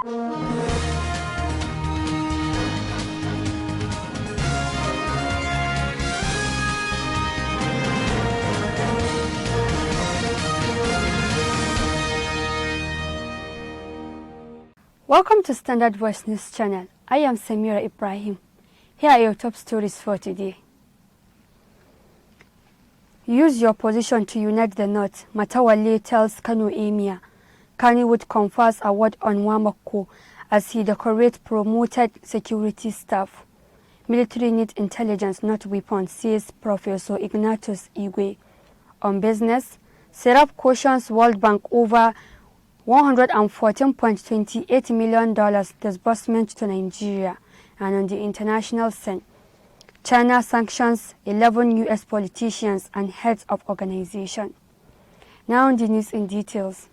Welcome to Standard Voice News Channel. I am Samira Ibrahim. Here are your top stories for today. Use your position to unite the North, Matawalle tells Kano Emir. Kannywood confers award on Wamako as he decorates promoted security staff. Military need intelligence, not weapons, says Professor Ignatius Igwe. On business, Serap cautions World Bank over $114.28 million disbursement to Nigeria. And on the international scene, China sanctions 11 U.S. politicians and heads of organizations. Now on the news in details.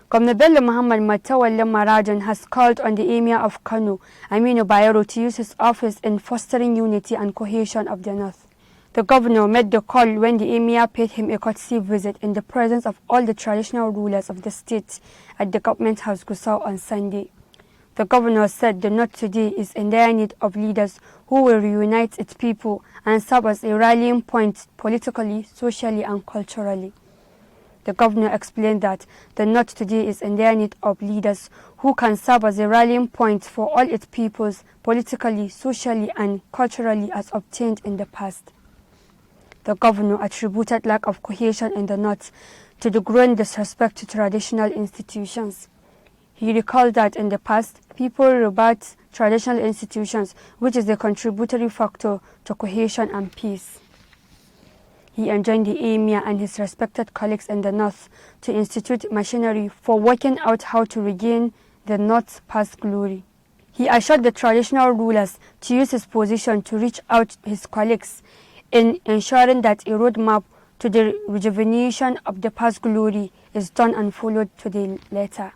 Governor Bello Muhammad Matawalle Maradon has called on the Emir of Kano, Aminu Bayero, to use his office in fostering unity and cohesion of the North. The governor made the call when the Emir paid him a courtesy visit in the presence of all the traditional rulers of the state at the Government House Gusau on Sunday. The governor said the North today is in dire need of leaders who will reunite its people and serve as a rallying point politically, socially and culturally. The governor explained that the North today is in dire need of leaders who can serve as a rallying point for all its peoples politically, socially and culturally as obtained in the past. The governor attributed lack of cohesion in the North to the growing disrespect to traditional institutions. He recalled that in the past, people revered traditional institutions, which is a contributory factor to cohesion and peace. He enjoined the Emir and his respected colleagues in the North to institute machinery for working out how to regain the North's past glory. He assured the traditional rulers to use his position to reach out to his colleagues in ensuring that a roadmap to the rejuvenation of the past glory is done and followed to the letter.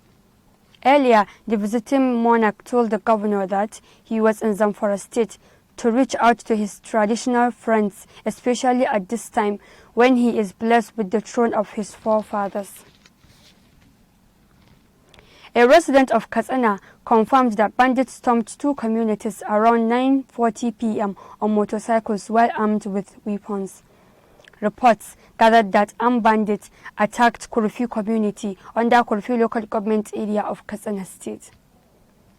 Earlier, the visiting monarch told the governor that he was in Zamfara State to reach out to his traditional friends, especially at this time when he is blessed with the throne of his forefathers. A resident of Katsina confirmed that bandits stormed two communities around 9:40 p.m. on motorcycles while armed with weapons. Reports gathered that armed bandits attacked Kurfi community under Kurfi local government area of Katsina State.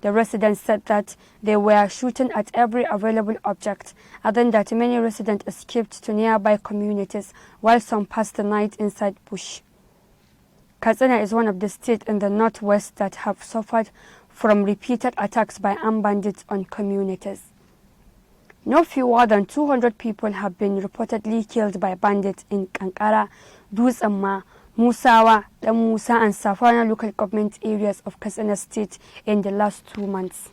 The residents said that they were shooting at every available object, adding that many residents escaped to nearby communities while some passed the night inside bush. Katsina is one of the states in the northwest that have suffered from repeated attacks by armed bandits on communities. No fewer than 200 people have been reportedly killed by bandits in Kankara, Dutsenma, Musawa, Musa and Safana local government areas of Katsina State in the last 2 months.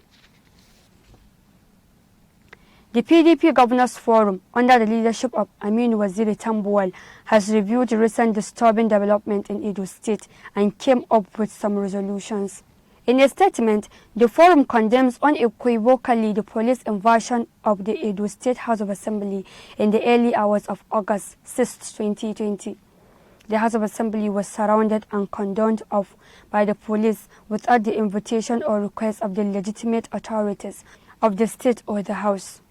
The PDP Governors Forum, under the leadership of Aminu Waziri Tambuwal, has reviewed recent disturbing development in Edo State and came up with some resolutions. In a statement, the forum condemns unequivocally the police invasion of the Edo State House of Assembly in the early hours of August 6, 2020. The House of Assembly was surrounded and cordoned off by the police without the invitation or request of the legitimate authorities of the state or the House.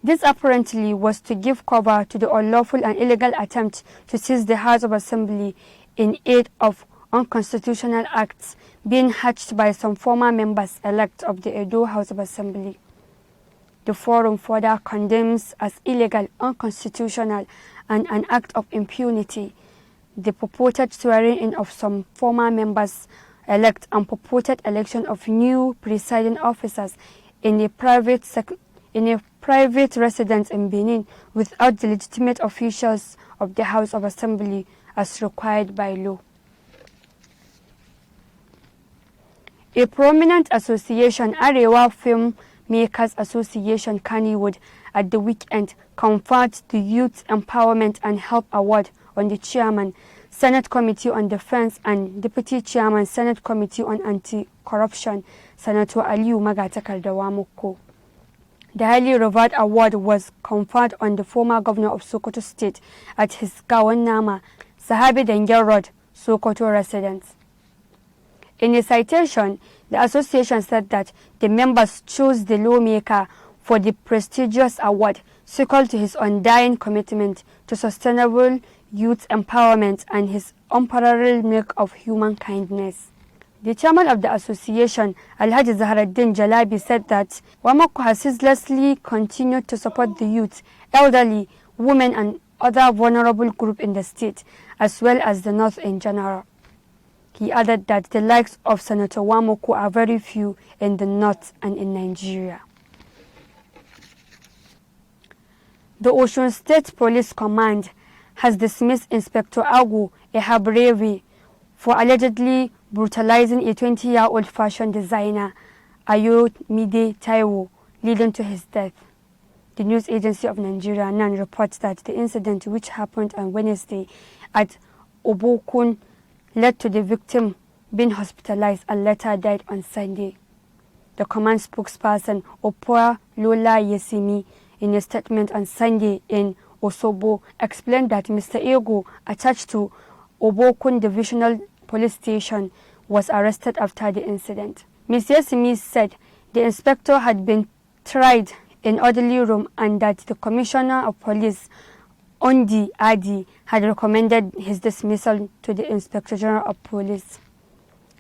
This apparently was to give cover to the unlawful and illegal attempt to seize the House of Assembly in aid of unconstitutional acts being hatched by some former members-elect of the Edo House of Assembly. The forum further condemns as illegal, unconstitutional, and an act of impunity the purported swearing-in of some former members-elect and purported election of new presiding officers in a private residence in Benin without the legitimate officials of the House of Assembly as required by law. A prominent association, Arewa Film Makers Association Kannywood, at the weekend conferred the Youth Empowerment and Help Award on the Chairman, Senate Committee on Defense and Deputy Chairman, Senate Committee on Anti-Corruption, Senator Aliyu Magatakardawa Moko. The highly revered award was conferred on the former governor of Sokoto State at his Gawan Nama, Sahabi Dengen Road, Sokoto residence. In a citation, the association said that the members chose the lawmaker for the prestigious award, equal to his undying commitment to sustainable youth empowerment and his unparalleled milk of human kindness. The chairman of the association, Alhaji Zaharaddin Jalabi, said that Wamako has ceaselessly continued to support the youth, elderly, women and other vulnerable groups in the state, as well as the North in general. He added that the likes of Senator Wamako are very few in the North and in Nigeria. The Osun State Police Command has dismissed Inspector Agu Ehabrevi for allegedly brutalizing a 20-year-old fashion designer, Ayomide Taiwo, leading to his death. The news agency of Nigeria, NAN, reports that the incident, which happened on Wednesday at Obokun, led to the victim being hospitalized and later died on Sunday. The command spokesperson, Opoa Lola Yesimi, in a statement on Sunday in Osobo, explained that Mr. Ego, attached to Obokun Divisional Police Station, was arrested after the incident. Ms. Yesimi said the inspector had been tried in orderly room and that the Commissioner of Police, Ondi Adi, had recommended his dismissal to the Inspector General of Police.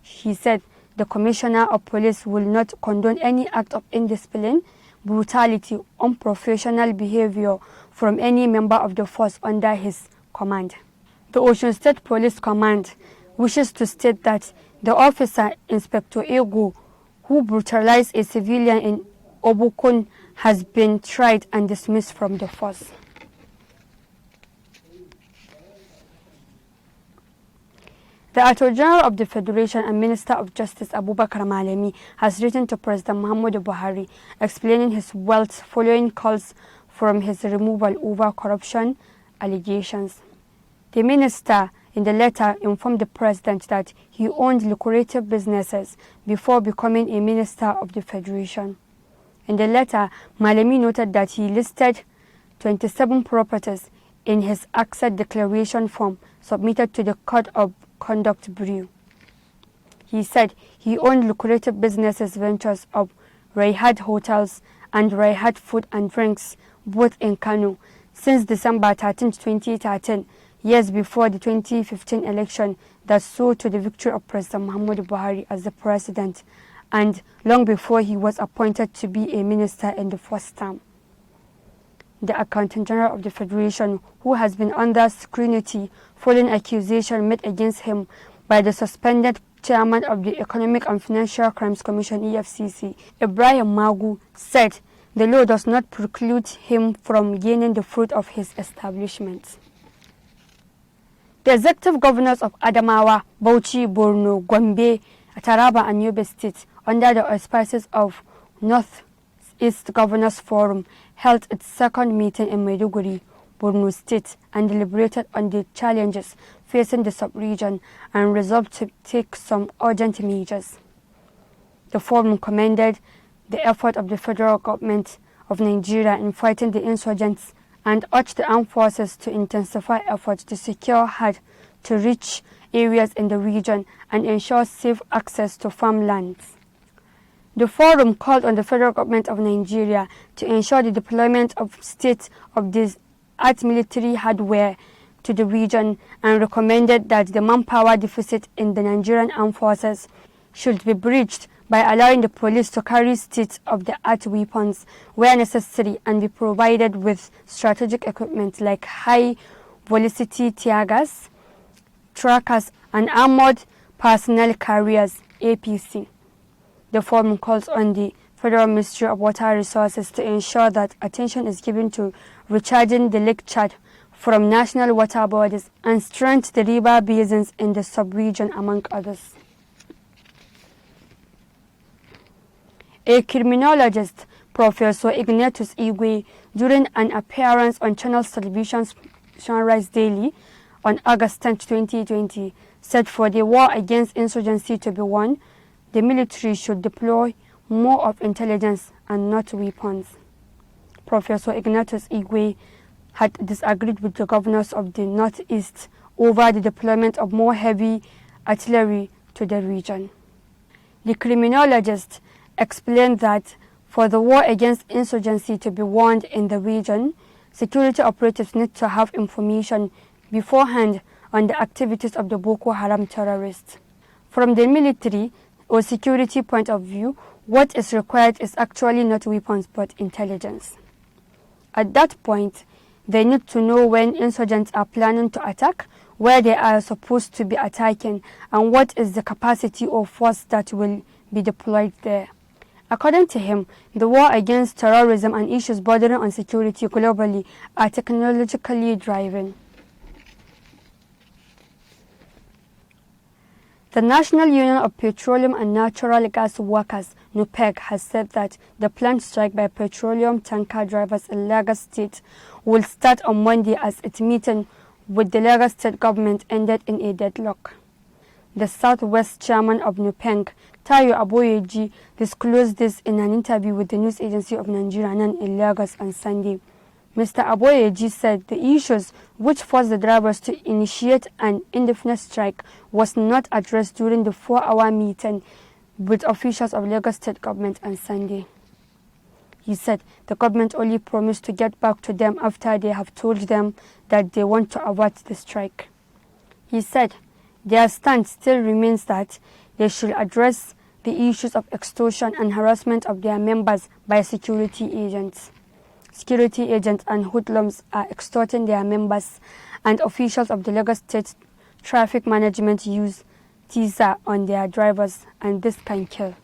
He said the Commissioner of Police will not condone any act of indiscipline, brutality, unprofessional behavior from any member of the force under his command. The Osun State Police Command wishes to state that the officer, Inspector Ego, who brutalized a civilian in Obokun, has been tried and dismissed from the force. The Attorney General of the Federation and Minister of Justice Abubakar Malami has written to President Muhammadu Buhari explaining his wealth following calls from his removal over corruption allegations. The minister in the letter informed the president that he owned lucrative businesses before becoming a minister of the Federation. In the letter, Malami noted that he listed 27 properties in his asset declaration form submitted to the Code of Conduct Bureau. He said he owned lucrative businesses ventures of Raihat Hotels and Raihat Food and Drinks, both in Kano, since December 13, 2013, years before the 2015 election that saw to the victory of President Muhammadu Buhari as the president, and long before he was appointed to be a minister in the first term. The Accountant General of the Federation, who has been under scrutiny following accusations made against him by the suspended chairman of the Economic and Financial Crimes Commission (EFCC), Ibrahim Magu, said the law does not preclude him from gaining the fruit of his establishment. The executive governors of Adamawa, Bauchi, Borno, Gombe, Taraba and Yobe State, under the auspices of North East Governors Forum, held its second meeting in Maiduguri, Borno State, and deliberated on the challenges facing the sub-region and resolved to take some urgent measures. The forum commended the effort of the federal government of Nigeria in fighting the insurgents and urged the armed forces to intensify efforts to secure hard-to-reach areas in the region and ensure safe access to farmlands. The forum called on the federal government of Nigeria to ensure the deployment of state-of-the-art military hardware to the region and recommended that the manpower deficit in the Nigerian armed forces should be bridged by allowing the police to carry state-of-the-art weapons where necessary and be provided with strategic equipment like high-velocity tear gas, trackers, and armored personnel carriers (APC). The forum calls on the Federal Ministry of Water Resources to ensure that attention is given to recharging the Lake Chad from national water bodies and strengthen the river basins in the sub-region, among others. A criminologist, Professor Ignatius Igwe, during an appearance on Channels Television's Sunrise Daily on August 10, 2020, said for the war against insurgency to be won, the military should deploy more of intelligence and not weapons. Professor Ignatius Igwe had disagreed with the governors of the Northeast over the deployment of more heavy artillery to the region. The criminologist explained that for the war against insurgency to be won in the region, security operatives need to have information beforehand on the activities of the Boko Haram terrorists. From the military or security point of view, what is required is actually not weapons but intelligence. At that point, they need to know when insurgents are planning to attack, where they are supposed to be attacking, and what is the capacity or force that will be deployed there. According to him, the war against terrorism and issues bordering on security globally are technologically driven. The National Union of Petroleum and Natural Gas Workers, NUPEG, has said that the planned strike by petroleum tanker drivers in Lagos State will start on Monday as its meeting with the Lagos State government ended in a deadlock. The Southwest chairman of NUPEG, Tayo Aboyeji, disclosed this in an interview with the news agency of Nigeria NAN in Lagos on Sunday. Mr. Aboyeji said the issues which forced the drivers to initiate an indefinite strike was not addressed during the 4-hour meeting with officials of Lagos State government on Sunday. He said the government only promised to get back to them after they have told them that they want to avert the strike. He said their stand still remains that they should address the issues of extortion and harassment of their members by security agents. Security agents and hoodlums are extorting their members, and officials of the Lagos State Traffic Management use teaser on their drivers, and this can kill.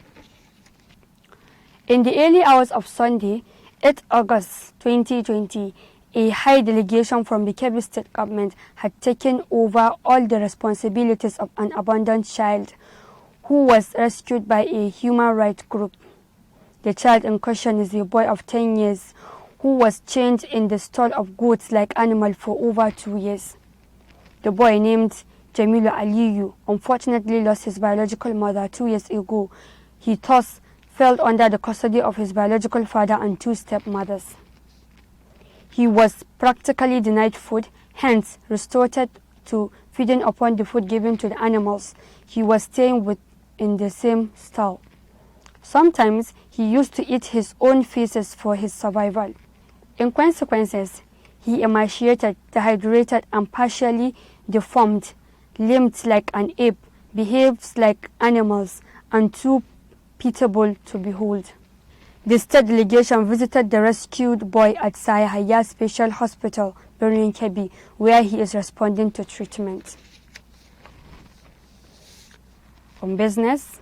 In the early hours of Sunday, 8 August 2020, a high delegation from the Kebbi State government had taken over all the responsibilities of an abandoned child who was rescued by a human rights group. The child in question is a boy of 10 years who was chained in the stall of goats like animal for over 2 years. The boy, named Jamilu Aliyu, unfortunately lost his biological mother 2 years ago. He thus fell under the custody of his biological father and 2 stepmothers. He was practically denied food, hence resorted to feeding upon the food given to the animals he was staying with in the same stall. Sometimes he used to eat his own feces for his survival. In consequences, he emaciated, dehydrated, and partially deformed, limped like an ape, behaved like animals, and too pitiable to behold. The state delegation visited the rescued boy at Sayahaya Special Hospital, Birnin Kebbi, where he is responding to treatment. On business,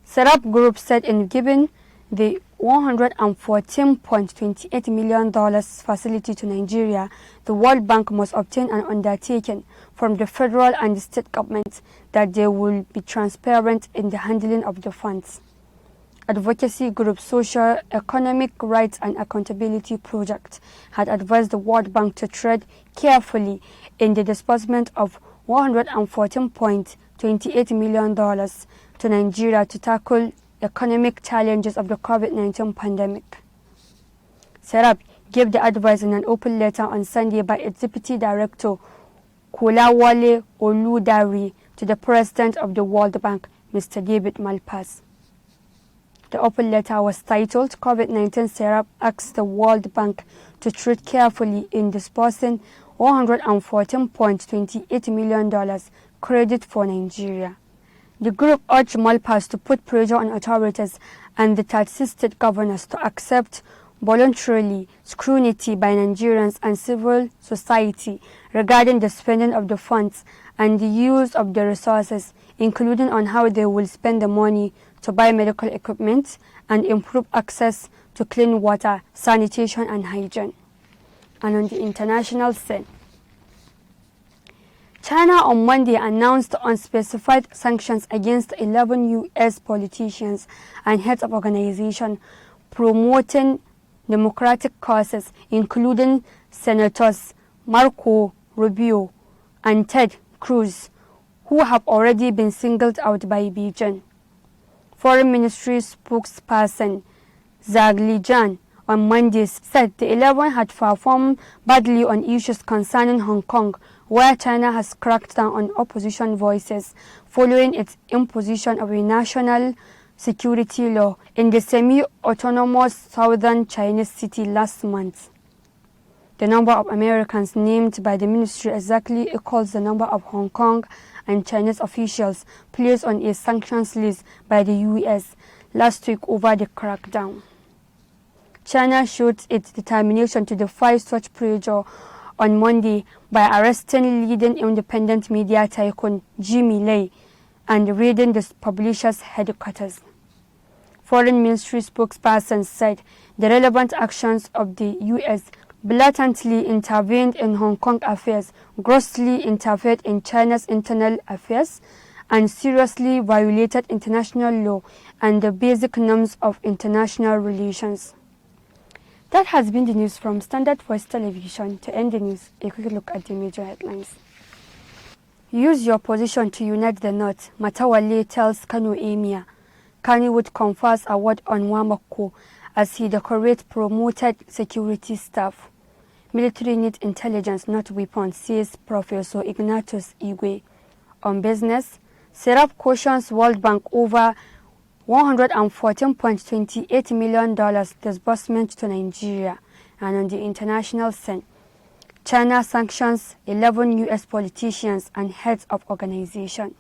Serap Group said in giving the $114.28 million facility to Nigeria, the World Bank must obtain an undertaking from the federal and the state governments that they will be transparent in the handling of the funds. Advocacy group Social Economic Rights and Accountability Project had advised the World Bank to tread carefully in the disbursement of $114.28 million to Nigeria to tackle economic challenges of the COVID-19 pandemic. Serap gave the advice in an open letter on Sunday by its Deputy Director, Kolawole Oludari, to the President of the World Bank, Mr. David Malpass. The open letter was titled, COVID-19 Serap asks the World Bank to treat carefully in disbursing $114.28 million credit for Nigeria. The group urged Malpass to put pressure on authorities and the 36 state governors to accept voluntarily scrutiny by Nigerians and civil society regarding the spending of the funds and the use of the resources, including on how they will spend the money to buy medical equipment and improve access to clean water, sanitation and hygiene. And on the international scene, China on Monday announced unspecified sanctions against 11 U.S. politicians and heads of organizations promoting democratic causes, including Senators Marco Rubio and Ted Cruz, who have already been singled out by Beijing. Foreign Ministry spokesperson Zhang on Monday said the 11 had performed badly on issues concerning Hong Kong, where China has cracked down on opposition voices following its imposition of a national security law in the semi-autonomous southern Chinese city last month. The number of Americans named by the ministry exactly equals the number of Hong Kong and Chinese officials placed on a sanctions list by the US last week over the crackdown. China showed its determination to defy such pressure on Monday by arresting leading independent media tycoon Jimmy Lai and raiding the publisher's headquarters. Foreign Ministry spokesperson said the relevant actions of the U.S. blatantly intervened in Hong Kong affairs, grossly interfered in China's internal affairs, and seriously violated international law and the basic norms of international relations. That has been the news from Standard Voice Television. To end the news, a quick look at the major headlines. Use your position to unite the North, Matawale tells Kano Emir. Kannywood confers award on Wamako as he decorates promoted security staff. Military needs intelligence, not weapons, says Professor Ignatius Igwe. On business, Serap cautions World Bank over $114.28 million disbursement to Nigeria. And on the international scene, China sanctions 11 U.S. politicians and heads of organizations.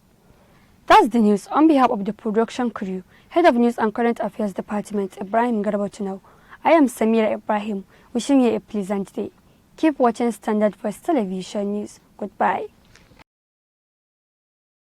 That's the news. On behalf of the production crew, Head of News and Current Affairs Department, Ibrahim Garbatunau, I am Samira Ibrahim, wishing you a pleasant day. Keep watching Standard Voice Television News. Goodbye.